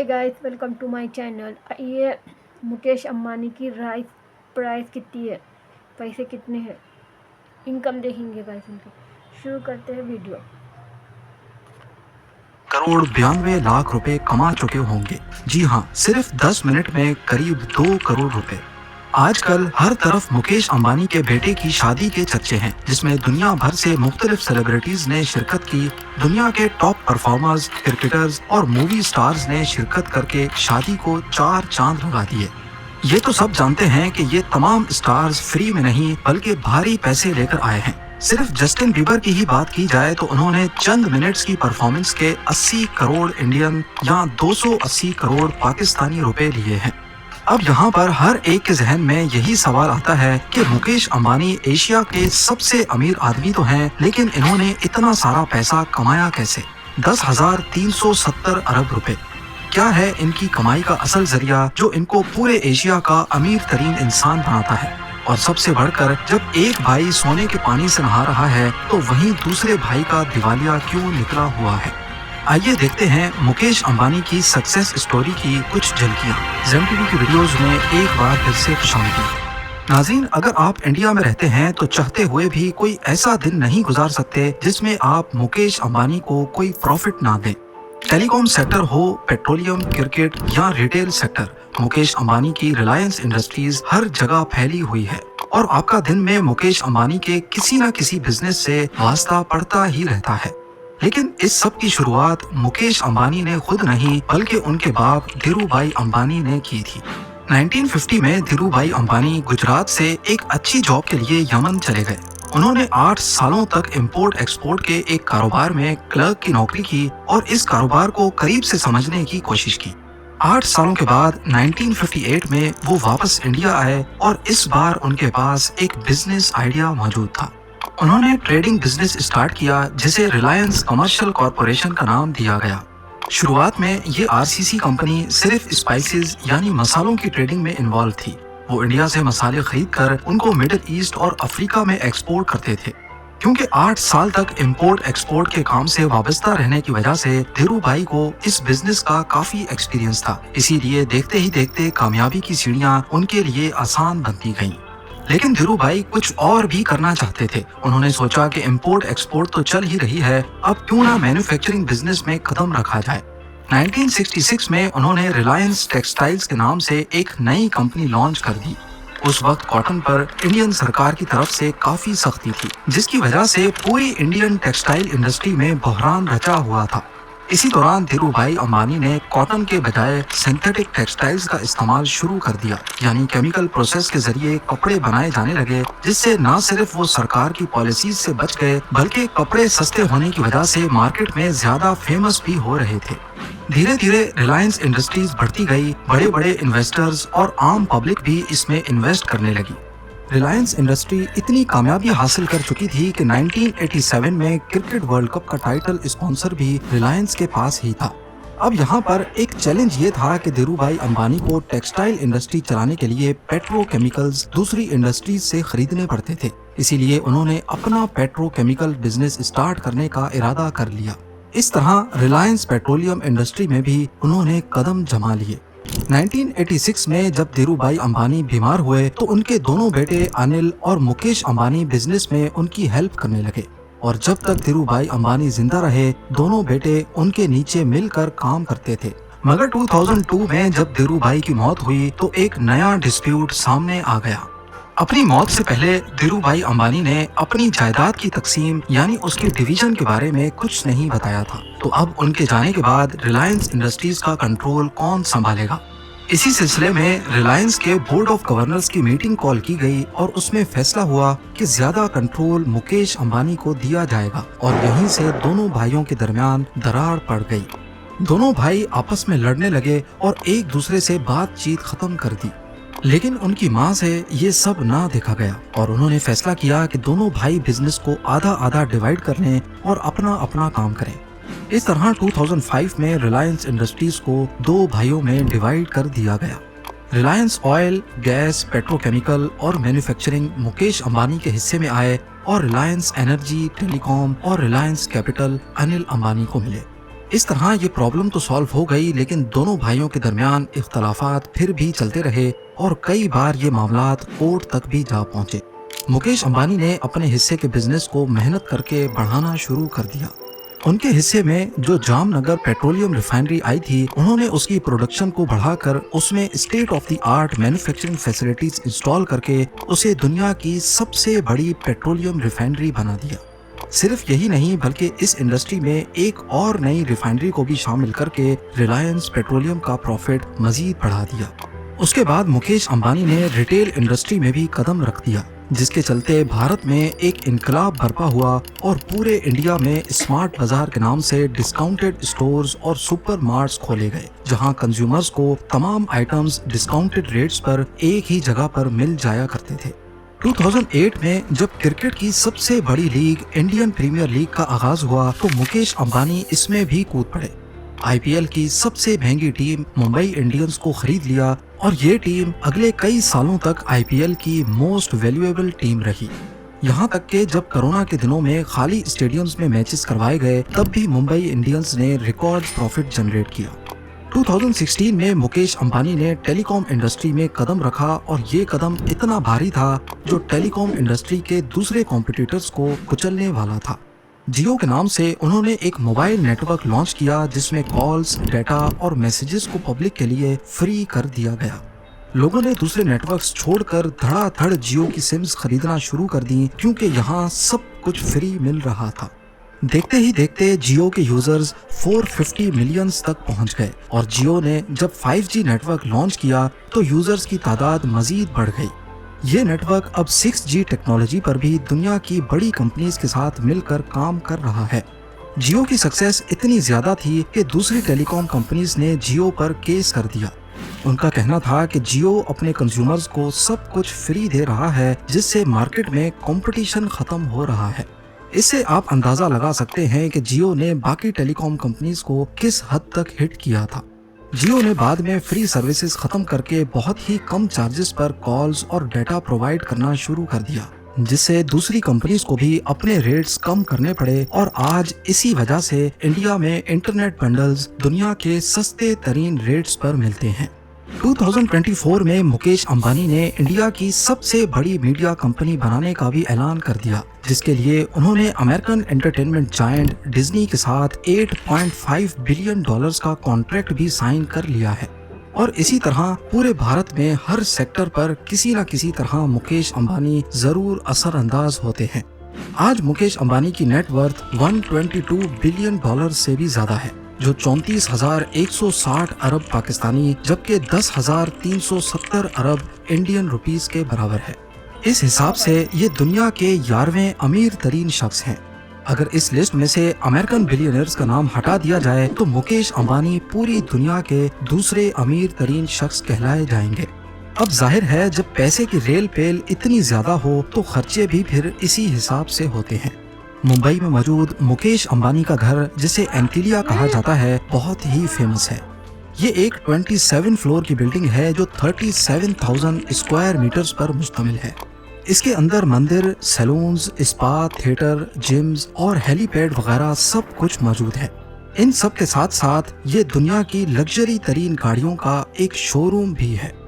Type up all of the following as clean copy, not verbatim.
Hi guys, welcome to my channel. ये मुकेश अंबानी की price कितनी है, पैसे कितने हैं, इनकम देखेंगे गाइस इनकी। शुरू करते हैं वीडियो। करोड़ 92 लाख रुपए कमा चुके होंगे। जी हाँ, सिर्फ 10 मिनट में करीब 2 करोड़ रुपए। आजकल हर तरफ मुकेश अंबानी के बेटे की शादी के चर्चे हैं, जिसमें दुनिया भर से मुख्तलिफ सेलिब्रिटीज ने शिरकत की। दुनिया के टॉप परफॉर्मर्स, क्रिकेटर्स और मूवी स्टार्स ने शिरकत करके शादी को 4 चांद लगा दिए। ये तो सब जानते हैं कि ये तमाम स्टार्स फ्री में नहीं बल्कि भारी पैसे लेकर आए हैं। सिर्फ जस्टिन बीबर की ही बात की जाए तो उन्होंने चंद मिनट्स की परफॉर्मेंस के 80 करोड़ इंडियन या 280 करोड़ पाकिस्तानी रुपए लिए हैं। अब यहाँ पर हर एक के जहन में यही सवाल आता है कि मुकेश अंबानी एशिया के सबसे अमीर आदमी तो हैं, लेकिन इन्होंने इतना सारा पैसा कमाया कैसे? 10,370 अरब रुपए। क्या है इनकी कमाई का असल जरिया जो इनको पूरे एशिया का अमीर तरीन इंसान बनाता है? और सबसे बढ़कर, जब एक भाई सोने के पानी से नहा रहा है तो वहीं दूसरे भाई का दिवालिया क्यों निकला हुआ है? आइए देखते हैं मुकेश अंबानी की सक्सेस स्टोरी की कुछ झलकियां। ज़ेम टीवी की वीडियोस में एक बार फिर से खुशामदीद। नाज़रीन, अगर आप इंडिया में रहते हैं तो चाहते हुए भी कोई ऐसा दिन नहीं गुजार सकते जिसमें आप मुकेश अंबानी को कोई प्रॉफिट ना दें। टेलीकॉम सेक्टर हो, पेट्रोलियम, क्रिकेट या रिटेल सेक्टर, मुकेश अंबानी की रिलायंस इंडस्ट्रीज हर जगह फैली हुई है और आपका दिन में मुकेश अंबानी के किसी न किसी बिजनेस से वास्ता पड़ता ही रहता है। लेकिन इस सब की शुरुआत मुकेश अंबानी ने खुद नहीं बल्कि उनके बाप धीरूभाई अंबानी ने की थी। 1950 में धीरूभाई अंबानी गुजरात से एक अच्छी जॉब के लिए यमन चले गए। उन्होंने 8 सालों तक इंपोर्ट एक्सपोर्ट के एक कारोबार में क्लर्क की नौकरी की और इस कारोबार को करीब से समझने की कोशिश की। 8 सालों के बाद 1958 में वो वापस इंडिया आए और इस बार उनके पास एक बिजनेस आइडिया मौजूद था। उन्होंने ट्रेडिंग बिजनेस स्टार्ट किया जिसे रिलायंस कमर्शियल कॉरपोरेशन का नाम दिया गया। शुरुआत में ये आरसीसी कंपनी सिर्फ स्पाइसेस यानी मसालों की ट्रेडिंग में इन्वॉल्व थी। वो इंडिया से मसाले खरीद कर उनको मिडिल ईस्ट और अफ्रीका में एक्सपोर्ट करते थे। क्योंकि 8 साल तक इंपोर्ट एक्सपोर्ट के काम से वाबस्ता रहने की वजह से धीरूभाई को इस बिजनेस का काफी एक्सपीरियंस था, इसीलिए देखते ही देखते कामयाबी की सीढ़ियां उनके लिए आसान बनती गईं। लेकिन धीरूभाई कुछ और भी करना चाहते थे। उन्होंने सोचा कि इंपोर्ट एक्सपोर्ट तो चल ही रही है, अब क्यों ना मैन्युफैक्चरिंग बिजनेस में कदम रखा जाए। 1966 में उन्होंने रिलायंस टेक्सटाइल्स के नाम से एक नई कंपनी लॉन्च कर दी। उस वक्त कॉटन पर इंडियन सरकार की तरफ से काफी सख्ती थी, जिसकी वजह से पूरी इंडियन टेक्सटाइल इंडस्ट्री में बहरान रचा हुआ था। इसी दौरान धीरूभाई अंबानी ने कॉटन के बजाय सिंथेटिक टेक्सटाइल्स का इस्तेमाल शुरू कर दिया, यानी केमिकल प्रोसेस के जरिए कपड़े बनाए जाने लगे, जिससे न सिर्फ वो सरकार की पॉलिसीज से बच गए बल्कि कपड़े सस्ते होने की वजह से मार्केट में ज्यादा फेमस भी हो रहे थे। धीरे धीरे रिलायंस इंडस्ट्रीज बढ़ती गई, बड़े बड़े इन्वेस्टर्स और आम पब्लिक भी इसमें इन्वेस्ट करने लगी। रिलायंस इंडस्ट्री इतनी कामयाबी हासिल कर चुकी थी कि 1987 में क्रिकेट वर्ल्ड कप का टाइटल स्पॉन्सर भी रिलायंस के पास ही था। अब यहाँ पर एक चैलेंज ये था कि धीरूभाई अंबानी को टेक्सटाइल इंडस्ट्री चलाने के लिए पेट्रोकेमिकल्स दूसरी इंडस्ट्रीज से खरीदने पड़ते थे, इसीलिए उन्होंने अपना पेट्रोकेमिकल बिजनेस स्टार्ट करने का इरादा कर लिया। इस तरह रिलायंस पेट्रोलियम इंडस्ट्री में भी उन्होंने कदम जमा लिए। 1986 में जब धीरूभाई अंबानी बीमार हुए तो उनके दोनों बेटे अनिल और मुकेश अंबानी बिजनेस में उनकी हेल्प करने लगे, और जब तक धीरूभाई अंबानी जिंदा रहे दोनों बेटे उनके नीचे मिलकर काम करते थे। मगर 2002 में जब धीरूभाई की मौत हुई तो एक नया डिस्प्यूट सामने आ गया। अपनी मौत से पहले धीरूभाई अंबानी ने अपनी जायदाद की तकसीम यानी उसके डिवीजन के बारे में कुछ नहीं बताया था, तो अब उनके जाने के बाद रिलायंस इंडस्ट्रीज का कंट्रोल कौन संभालेगा? इसी सिलसिले में रिलायंस के बोर्ड ऑफ गवर्नर्स की मीटिंग कॉल की गई और उसमें फैसला हुआ कि ज्यादा कंट्रोल मुकेश अंबानी को दिया जाएगा, और यहीं से दोनों भाइयों के दरमियान दरार पड़ गई। दोनों भाई आपस में लड़ने लगे और एक दूसरे से बातचीत खत्म कर दी। लेकिन उनकी मां से ये सब ना देखा गया और उन्होंने फैसला किया कि दोनों भाई बिजनेस को आधा आधा डिवाइड कर लें और अपना अपना काम करें। इस तरह 2005 में रिलायंस इंडस्ट्रीज को 2 भाइयों में डिवाइड कर दिया गया। रिलायंस ऑयल, गैस, पेट्रोकेमिकल और मैन्युफैक्चरिंग मुकेश अंबानी के हिस्से में आए और रिलायंस एनर्जी, टेलीकॉम और रिलायंस कैपिटल अनिल अंबानी को मिले। इस तरह ये प्रॉब्लम तो सॉल्व हो गई, लेकिन दोनों भाइयों के दरमियान इख्तलाफात फिर भी चलते रहे और कई बार ये मामलात कोर्ट तक भी जा पहुंचे। मुकेश अंबानी ने अपने हिस्से के बिजनेस को मेहनत करके बढ़ाना शुरू कर दिया। उनके हिस्से में जो जामनगर पेट्रोलियम रिफाइनरी आई थी, उन्होंने उसकी प्रोडक्शन को बढ़ाकर उसमें state of the art manufacturing facilities install करके उसे दुनिया की सबसे बड़ी पेट्रोलियम रिफाइनरी बना दिया। सिर्फ यही नहीं, बल्कि इस इंडस्ट्री में एक और नई रिफाइनरी को भी शामिल करके रिलायंस पेट्रोलियम का प्रॉफिट मजीद बढ़ा दिया। उसके बाद मुकेश अंबानी ने रिटेल इंडस्ट्री में भी कदम रख दिया, जिसके चलते भारत में एक इनकलाब बर्पा हुआ और पूरे इंडिया में स्मार्ट बाजार के नाम से डिस्काउंटेड स्टोर्स और सुपर मार्ट्स खोले गए, जहां कंज्यूमर्स को तमाम आइटम्स डिस्काउंटेड रेट्स पर एक ही जगह पर मिल जाया करते थे। 2008 में जब क्रिकेट की सबसे बड़ी लीग इंडियन प्रीमियर लीग का आगाज हुआ तो मुकेश अंबानी इसमें भी कूद पड़े। आईपीएल की सबसे महंगी टीम मुंबई इंडियंस को खरीद लिया और ये टीम अगले कई सालों तक आईपीएल की मोस्ट वैल्यूएबल टीम रही। यहाँ तक कि जब कोरोना के दिनों में खाली स्टेडियम्स में मैचेस करवाए गए, तब भी मुंबई इंडियंस ने रिकॉर्ड प्रॉफिट जनरेट किया। 2016 में मुकेश अंबानी ने टेलीकॉम इंडस्ट्री में कदम रखा और ये कदम इतना भारी था जो टेलीकॉम इंडस्ट्री के दूसरे कॉम्पिटिटर्स को कुचलने वाला था। जियो के नाम से उन्होंने एक मोबाइल नेटवर्क लॉन्च किया जिसमें कॉल्स, डेटा और मैसेजेस को पब्लिक के लिए फ्री कर दिया गया। लोगों ने दूसरे नेटवर्क्स छोड़कर धड़ाधड़ जियो की सिम्स खरीदना शुरू कर दी, क्योंकि यहाँ सब कुछ फ्री मिल रहा था। देखते ही देखते जियो के यूजर्स 450 मिलियंस तक पहुंच गए और जियो ने जब 5G नेटवर्क लॉन्च किया तो यूजर्स की तादाद मजीद बढ़ गई। ये नेटवर्क अब 6G टेक्नोलॉजी पर भी दुनिया की बड़ी कंपनीज के साथ मिलकर काम कर रहा है। जियो की सक्सेस इतनी ज्यादा थी कि दूसरी टेलीकॉम कंपनीज ने जियो पर केस कर दिया। उनका कहना था कि जियो अपने कंज्यूमर्स को सब कुछ फ्री दे रहा है, जिससे मार्केट में कंपटीशन खत्म हो रहा है। इससे आप अंदाजा लगा सकते हैं कि जियो ने बाकी टेलीकॉम कंपनीज को किस हद तक हिट किया था। जियो ने बाद में फ्री सर्विसेज खत्म करके बहुत ही कम चार्जेस पर कॉल्स और डेटा प्रोवाइड करना शुरू कर दिया, जिससे दूसरी कंपनीज को भी अपने रेट्स कम करने पड़े और आज इसी वजह से इंडिया में इंटरनेट बंडल्स दुनिया के सस्ते तरीन रेट्स पर मिलते हैं। 2024 में मुकेश अंबानी ने इंडिया की सबसे बड़ी मीडिया कंपनी बनाने का भी ऐलान कर दिया, जिसके लिए उन्होंने अमेरिकन एंटरटेनमेंट जायंट डिज्नी के साथ $8.5 बिलियन का कॉन्ट्रैक्ट भी साइन कर लिया है। और इसी तरह पूरे भारत में हर सेक्टर पर किसी न किसी तरह मुकेश अंबानी जरूर असरअंदाज होते हैं। आज मुकेश अंबानी की नेटवर्थ $122 बिलियन से भी ज्यादा है, जो 34,160 अरब पाकिस्तानी जबकि 10,370 अरब इंडियन रुपीस के बराबर है। इस हिसाब से ये दुनिया के 11वें अमीर तरीन शख्स हैं। अगर इस लिस्ट में से अमेरिकन बिलियनर्स का नाम हटा दिया जाए तो मुकेश अंबानी पूरी दुनिया के दूसरे अमीर तरीन शख्स कहलाए जाएंगे। अब जाहिर है, जब पैसे की रेल पेल इतनी ज्यादा हो तो खर्चे भी फिर इसी हिसाब से होते हैं। मुंबई में मौजूद मुकेश अंबानी का घर, जिसे एंटीलिया कहा जाता है, बहुत ही फेमस है। ये एक 27 फ्लोर की बिल्डिंग है जो 37,000 स्क्वायर मीटर्स पर मुश्तमिल है। इसके अंदर मंदिर, सैलून्स, स्पा, थिएटर, जिम्स और हेलीपैड वगैरह सब कुछ मौजूद है। इन सब के साथ साथ ये दुनिया की लग्जरी तरीन गाड़ियों का एक शोरूम भी है।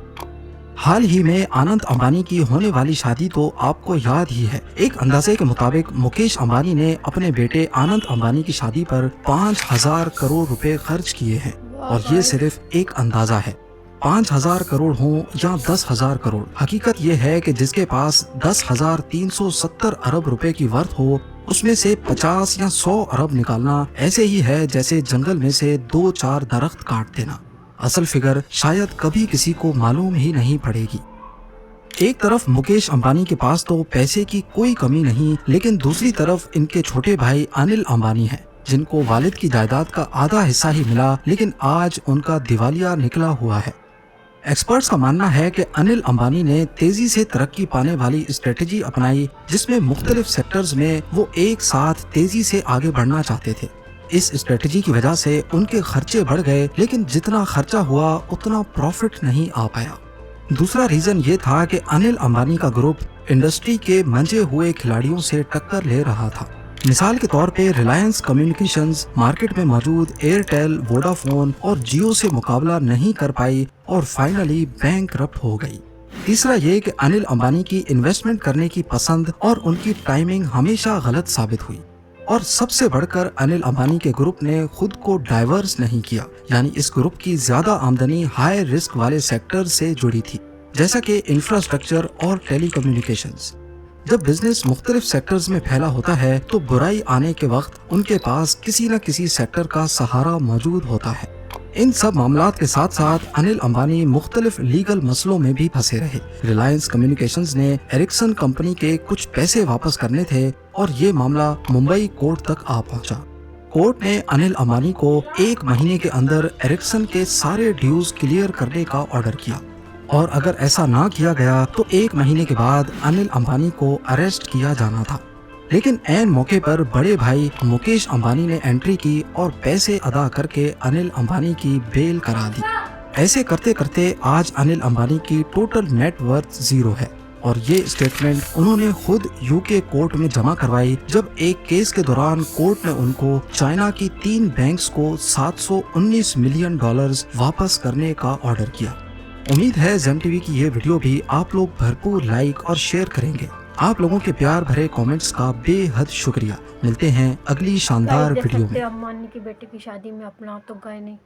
हाल ही में आनंद अंबानी की होने वाली शादी तो आपको याद ही है। एक अंदाजे के मुताबिक मुकेश अंबानी ने अपने बेटे आनंद अंबानी की शादी पर 5,000 करोड़ रुपए खर्च किए हैं और ये सिर्फ एक अंदाजा है। 5,000 करोड़ हो या 10,000 करोड़, हकीकत ये है कि जिसके पास 10,370 अरब रुपए की वर्थ हो, उसमें से 50 या 100 अरब निकालना ऐसे ही है जैसे जंगल में से 2-4 दरख्त काट देना। असल फिगर शायद कभी किसी को मालूम ही नहीं पड़ेगी। एक तरफ मुकेश अंबानी के पास तो पैसे की कोई कमी नहीं, लेकिन दूसरी तरफ इनके छोटे भाई अनिल अंबानी हैं, जिनको वालिद की जायदाद का आधा हिस्सा ही मिला, लेकिन आज उनका दिवालिया निकला हुआ है। एक्सपर्ट्स का मानना है कि अनिल अंबानी ने तेजी से तरक्की पाने वाली स्ट्रेटेजी अपनाई, जिसमें मुख्तलिफ सेक्टर्स में वो एक साथ तेजी से आगे बढ़ना चाहते थे। इस स्ट्रेटेजी की वजह से उनके खर्चे बढ़ गए, लेकिन जितना खर्चा हुआ उतना प्रॉफिट नहीं आ पाया। दूसरा रीजन ये था कि अनिल अंबानी का ग्रुप इंडस्ट्री के मंजे हुए खिलाड़ियों से टक्कर ले रहा था। मिसाल के तौर पे रिलायंस कम्युनिकेशंस मार्केट में मौजूद एयरटेल, वोडाफोन और जियो से मुकाबला नहीं कर पाई और फाइनली बैंकरप्ट हो गई। तीसरा ये कि अनिल अंबानी की इन्वेस्टमेंट करने की पसंद और उनकी टाइमिंग हमेशा गलत साबित हुई। और सबसे बढ़कर अनिल अंबानी के ग्रुप ने खुद को डाइवर्स नहीं किया, यानी इस ग्रुप की ज्यादा आमदनी हाई रिस्क वाले सेक्टर से जुड़ी थी, जैसा कि इंफ्रास्ट्रक्चर और टेलीकम्युनिकेशंस। जब बिजनेस मुख्तलिफ सेक्टर्स में फैला होता है तो बुराई आने के वक्त उनके पास किसी न किसी सेक्टर का सहारा मौजूद होता है। इन सब मामलात के साथ साथ अनिल अंबानी मुख्तलिफ लीगल मसलों में भी फंसे रहे। रिलायंस कम्युनिकेशंस ने एरिक्सन कंपनी के कुछ पैसे वापस करने थे और ये मामला मुंबई कोर्ट तक आ पहुंचा। कोर्ट ने अनिल अंबानी को 1 महीने के अंदर एरिक्सन के सारे ड्यूज क्लियर करने का ऑर्डर किया और अगर ऐसा ना किया गया तो 1 महीने के बाद अनिल अंबानी को अरेस्ट किया जाना था। लेकिन ऐन मौके पर बड़े भाई मुकेश अंबानी ने एंट्री की और पैसे अदा करके अनिल अंबानी की बेल करा दी। ऐसे करते करते आज अनिल अंबानी की टोटल नेट वर्थ 0 है और ये स्टेटमेंट उन्होंने खुद यूके कोर्ट में जमा करवाई जब एक केस के दौरान कोर्ट ने उनको चाइना की 3 बैंक्स को $719 मिलियन वापस करने का ऑर्डर किया। उम्मीद है ज़ेम टीवी की ये वीडियो भी आप लोग भरपूर लाइक और शेयर करेंगे। आप लोगों के प्यार भरे कमेंट्स का बेहद शुक्रिया। मिलते हैं अगली शानदार देख वीडियो सकते में। हैं अंबानी की बेटे की शादी में अपना तो गए नहीं,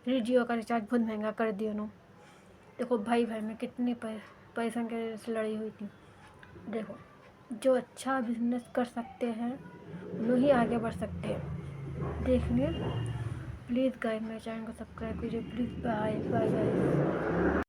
फिर जियो का रिचार्ज बहुत महंगा कर दिया ना। देखो भाई भाई में कितने पैसों के लड़ाई हुई थी। देखो जो अच्छा बिजनेस कर सकते हैं वो ही आगे बढ़ सकते हैं। देखने प्लीज़ गाइस मेरे चैनल को सब्सक्राइब कीजिए प्लीज़। Bye bye bye.